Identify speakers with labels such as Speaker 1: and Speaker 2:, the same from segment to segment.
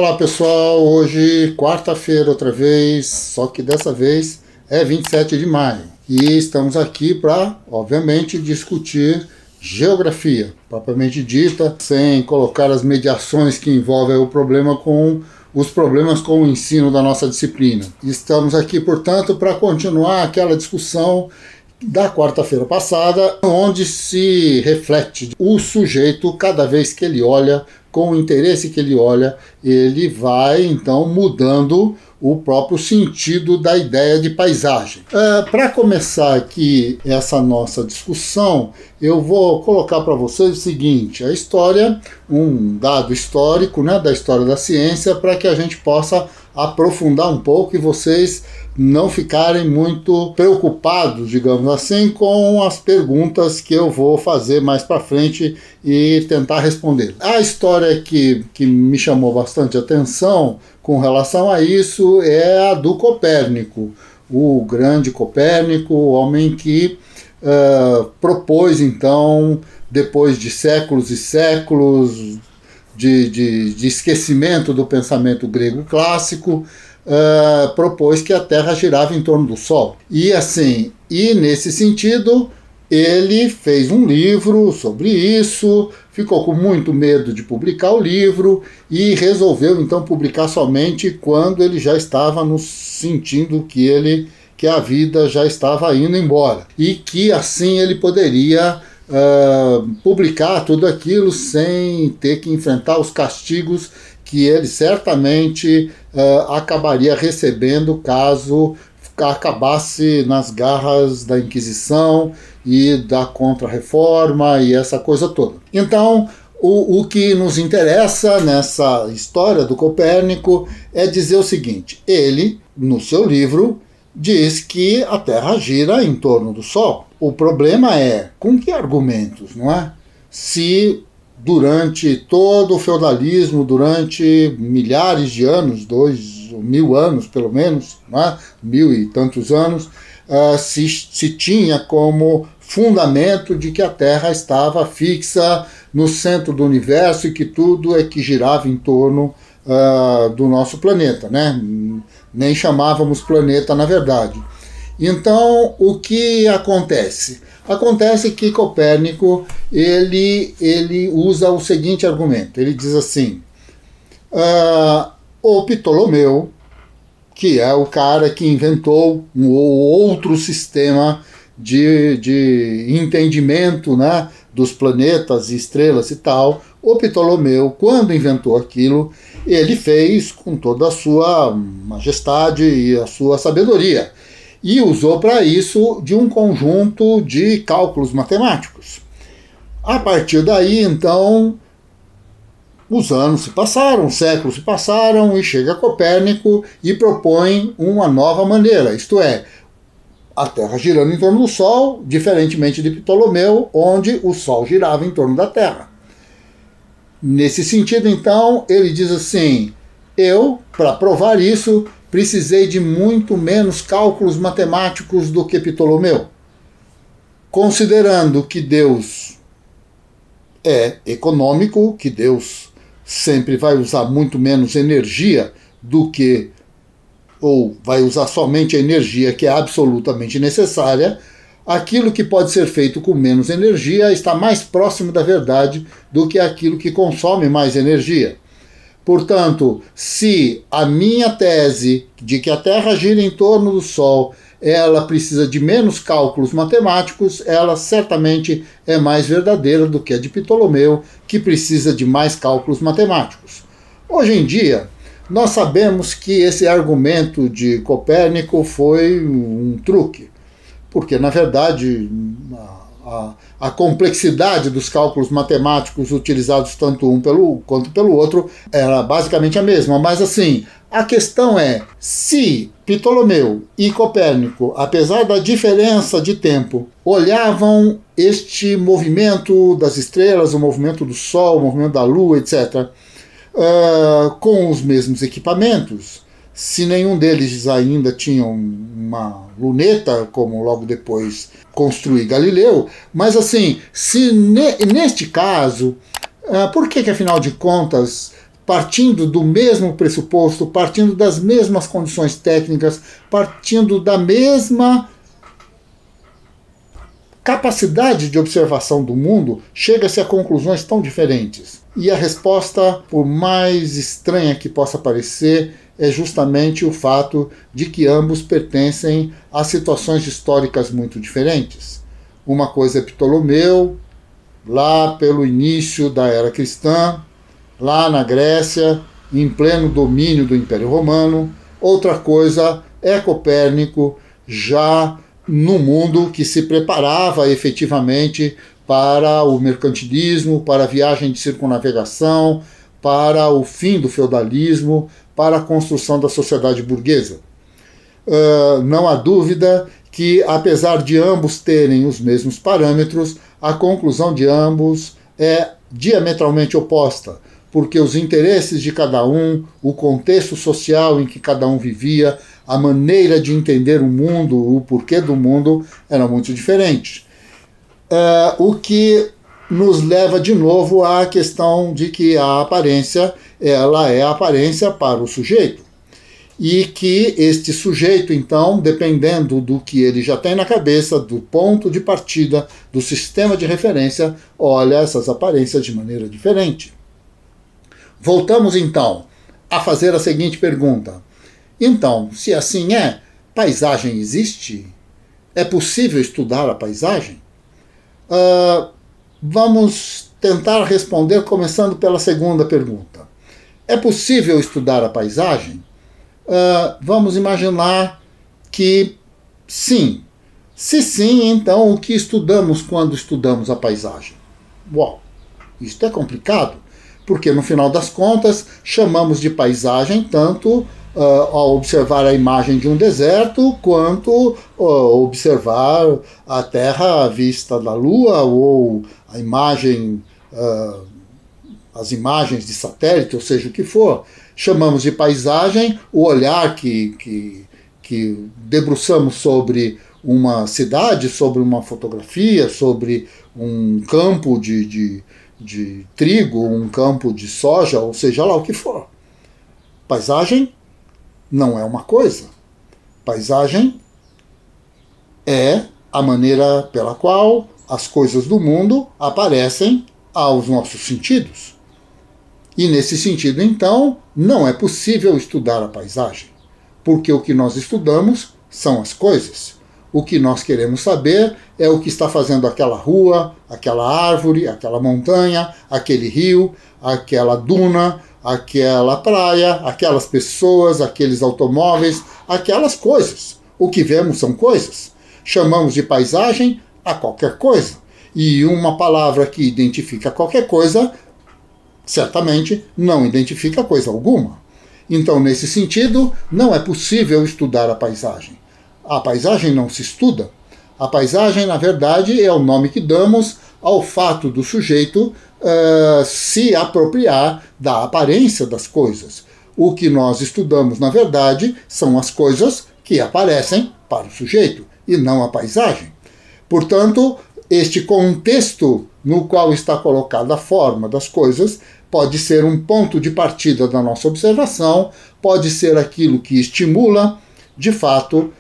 Speaker 1: Olá pessoal, hoje quarta-feira outra vez, só que dessa vez é 27 de maio e estamos aqui para, obviamente, discutir geografia, propriamente dita, sem colocar as mediações que envolvem o problema com os problemas com o ensino da nossa disciplina. Estamos aqui, portanto, para continuar aquela discussão da quarta-feira passada, onde se reflete o sujeito cada vez que ele olha, com o interesse que ele olha, ele vai então mudando o próprio sentido da ideia de paisagem. Para começar aqui essa nossa discussão, eu vou colocar para vocês o seguinte: a história, um dado histórico, né, da história da ciência, para que a gente possa aprofundar um pouco e vocês não ficarem muito preocupados, digamos assim, com as perguntas que eu vou fazer mais para frente e tentar responder. A história que me chamou bastante atenção com relação a isso é a do Copérnico, o grande Copérnico, o homem que propôs, então, depois de séculos e séculos de esquecimento do pensamento grego clássico, propôs que a Terra girava em torno do Sol. E nesse sentido, ele fez um livro sobre isso, ficou com muito medo de publicar o livro e resolveu então publicar somente quando ele já estava sentindo que a vida já estava indo embora e que assim ele poderia publicar tudo aquilo sem ter que enfrentar os castigos que ele certamente acabaria recebendo caso acabasse nas garras da Inquisição e da Contra-Reforma e essa coisa toda. Então, o que nos interessa nessa história do Copérnico é dizer o seguinte: ele, no seu livro, diz que a Terra gira em torno do Sol. O problema é com que argumentos, não é? Se durante todo o feudalismo, durante milhares de anos, 2000 anos pelo menos, não é? 1000 e tantos anos, se tinha como fundamento de que a Terra estava fixa no centro do universo e que tudo é que girava em torno do nosso planeta, né? Nem chamávamos planeta na verdade. Então, o que acontece? Acontece que Copérnico ele usa o seguinte argumento. Ele diz assim: o Ptolomeu, que é o cara que inventou um outro sistema de entendimento, né, dos planetas e estrelas e tal, o Ptolomeu, quando inventou aquilo, ele fez com toda a sua majestade e a sua sabedoria, e usou para isso de um conjunto de cálculos matemáticos. A partir daí, então, os anos se passaram, os séculos se passaram, e chega Copérnico e propõe uma nova maneira, isto é, a Terra girando em torno do Sol, diferentemente de Ptolomeu, onde o Sol girava em torno da Terra. Nesse sentido, então, ele diz assim: eu, para provar isso, precisei de muito menos cálculos matemáticos do que Ptolomeu. Considerando que Deus é econômico, que Deus sempre vai usar muito menos energia do que, ou vai usar somente a energia que é absolutamente necessária, aquilo que pode ser feito com menos energia está mais próximo da verdade do que aquilo que consome mais energia. Portanto, se a minha tese de que a Terra gira em torno do Sol, ela precisa de menos cálculos matemáticos, ela certamente é mais verdadeira do que a de Ptolomeu, que precisa de mais cálculos matemáticos. Hoje em dia, nós sabemos que esse argumento de Copérnico foi um truque, porque, na verdade, a complexidade dos cálculos matemáticos utilizados tanto um quanto pelo outro era basicamente a mesma. Mas, assim, a questão é, se Ptolomeu e Copérnico, apesar da diferença de tempo, olhavam este movimento das estrelas, o movimento do Sol, o movimento da Lua, etc., com os mesmos equipamentos, se nenhum deles ainda tinha uma luneta, como logo depois construiu Galileu, mas assim, se neste caso, por que afinal de contas partindo do mesmo pressuposto, partindo das mesmas condições técnicas, partindo da mesma capacidade de observação do mundo, chega-se a conclusões tão diferentes. E a resposta, por mais estranha que possa parecer, é justamente o fato de que ambos pertencem a situações históricas muito diferentes. Uma coisa é Ptolomeu, lá pelo início da era cristã, lá na Grécia, em pleno domínio do Império Romano. Outra coisa é Copérnico, já no mundo que se preparava efetivamente para o mercantilismo, para a viagem de circunnavegação, para o fim do feudalismo, para a construção da sociedade burguesa. Não há dúvida que, apesar de ambos terem os mesmos parâmetros, a conclusão de ambos é diametralmente oposta, porque os interesses de cada um, o contexto social em que cada um vivia, a maneira de entender o mundo, o porquê do mundo, eram muito diferentes. O que nos leva de novo à questão de que a aparência, ela é a aparência para o sujeito. E que este sujeito, então, dependendo do que ele já tem na cabeça, do ponto de partida, do sistema de referência, olha essas aparências de maneira diferente. Voltamos, então, a fazer a seguinte pergunta. Então, se assim é, paisagem existe? É possível estudar a paisagem? Vamos tentar responder começando pela segunda pergunta. É possível estudar a paisagem? Vamos imaginar que sim. Se sim, então o que estudamos quando estudamos a paisagem? Uau, isto é complicado, porque no final das contas chamamos de paisagem tanto ao observar a imagem de um deserto, quanto observar a Terra à vista da Lua, ou a imagem, as imagens de satélite, ou seja o que for. Chamamos de paisagem o olhar que debruçamos sobre uma cidade, sobre uma fotografia, sobre um campo de trigo, um campo de soja, ou seja lá o que for. Paisagem não é uma coisa. Paisagem é a maneira pela qual as coisas do mundo aparecem aos nossos sentidos. E nesse sentido, então, não é possível estudar a paisagem, porque o que nós estudamos são as coisas. O que nós queremos saber é o que está fazendo aquela rua, aquela árvore, aquela montanha, aquele rio, aquela duna, aquela praia, aquelas pessoas, aqueles automóveis, aquelas coisas. O que vemos são coisas. Chamamos de paisagem a qualquer coisa. E uma palavra que identifica qualquer coisa, certamente não identifica coisa alguma. Então, nesse sentido, não é possível estudar a paisagem. A paisagem não se estuda. A paisagem, na verdade, é o nome que damos ao fato do sujeito se apropriar da aparência das coisas. O que nós estudamos, na verdade, são as coisas que aparecem para o sujeito, e não a paisagem. Portanto, este contexto no qual está colocada a forma das coisas pode ser um ponto de partida da nossa observação, pode ser aquilo que estimula, de fato,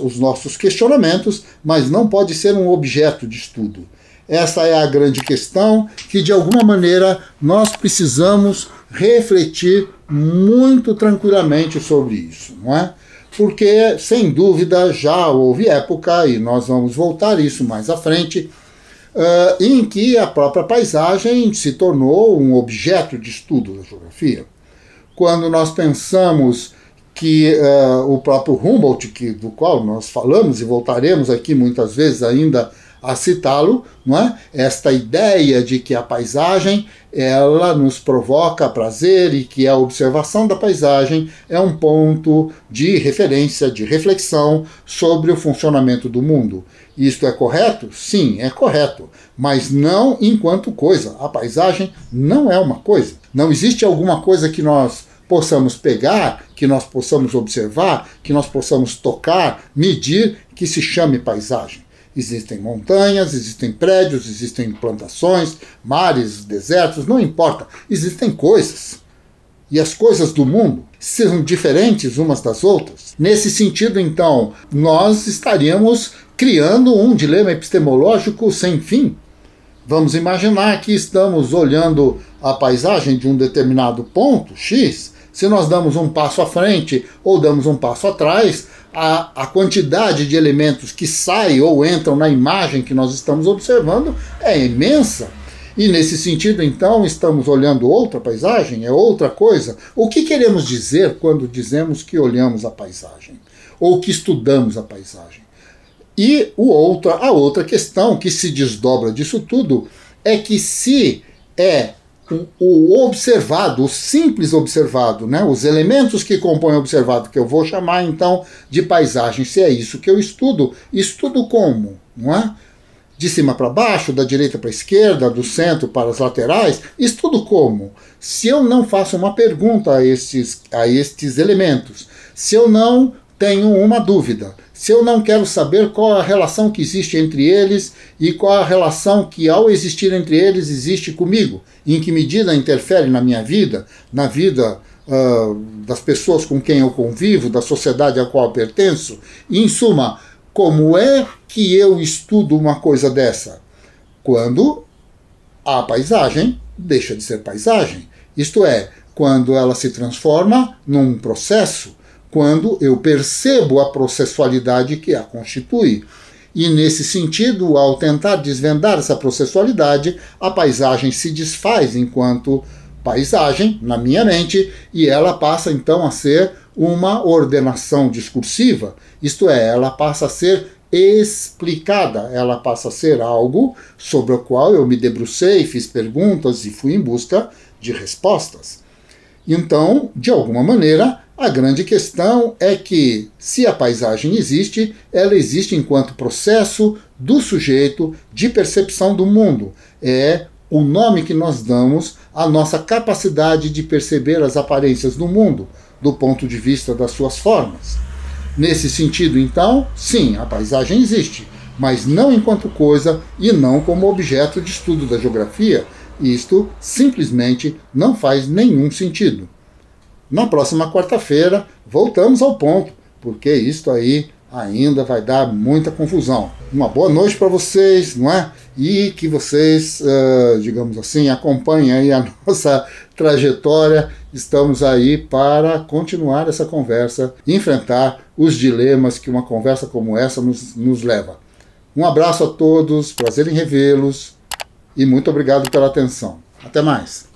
Speaker 1: os nossos questionamentos, mas não pode ser um objeto de estudo. Essa é a grande questão que, de alguma maneira, nós precisamos refletir muito tranquilamente sobre isso, não é? Porque, sem dúvida, já houve época, e nós vamos voltar a isso mais à frente, em que a própria paisagem se tornou um objeto de estudo da geografia. Quando nós pensamos que o próprio Humboldt, do qual nós falamos e voltaremos aqui muitas vezes ainda a citá-lo, não é? Esta ideia de que a paisagem ela nos provoca prazer e que a observação da paisagem é um ponto de referência, de reflexão sobre o funcionamento do mundo. Isto é correto? Sim, é correto, mas não enquanto coisa. A paisagem não é uma coisa. Não existe alguma coisa que nós possamos pegar, que nós possamos observar, que nós possamos tocar, medir, que se chame paisagem. Existem montanhas, existem prédios, existem plantações, mares, desertos, não importa. Existem coisas. e as coisas do mundo são diferentes umas das outras? Nesse sentido, então, nós estaríamos criando um dilema epistemológico sem fim. Vamos imaginar que estamos olhando a paisagem de um determinado ponto, X. Se nós damos um passo à frente ou damos um passo atrás, a quantidade de elementos que saem ou entram na imagem que nós estamos observando é imensa. E nesse sentido, então, estamos olhando outra paisagem, é outra coisa. O que queremos dizer quando dizemos que olhamos a paisagem? Ou que estudamos a paisagem? E a outra questão que se desdobra disso tudo é que se é o observado, o simples observado, né, os elementos que compõem o observado, que eu vou chamar então de paisagem, se é isso que eu estudo como? Não é? De cima para baixo, da direita para a esquerda, do centro para as laterais, estudo como? Se eu não faço uma pergunta a estes elementos, se eu não tenho uma dúvida, se eu não quero saber qual a relação que existe entre eles e qual a relação que, ao existir entre eles, existe comigo, em que medida interfere na minha vida, na vida das pessoas com quem eu convivo, da sociedade a qual eu pertenço, e, em suma, como é que eu estudo uma coisa dessa? Quando a paisagem deixa de ser paisagem, isto é, quando ela se transforma num processo, quando eu percebo a processualidade que a constitui. E nesse sentido, ao tentar desvendar essa processualidade, a paisagem se desfaz enquanto paisagem na minha mente e ela passa então a ser uma ordenação discursiva, isto é, ela passa a ser explicada, ela passa a ser algo sobre o qual eu me debrucei, fiz perguntas e fui em busca de respostas. Então, de alguma maneira, a grande questão é que, se a paisagem existe, ela existe enquanto processo do sujeito de percepção do mundo. É o nome que nós damos à nossa capacidade de perceber as aparências do mundo, do ponto de vista das suas formas. Nesse sentido, então, sim, a paisagem existe, mas não enquanto coisa e não como objeto de estudo da geografia. Isto simplesmente não faz nenhum sentido. Na próxima quarta-feira, voltamos ao ponto, porque isto aí ainda vai dar muita confusão. Uma boa noite para vocês, não é? E que vocês, digamos assim, acompanhem aí a nossa trajetória. Estamos aí para continuar essa conversa, enfrentar os dilemas que uma conversa como essa nos leva. Um abraço a todos, prazer em revê-los e muito obrigado pela atenção. Até mais!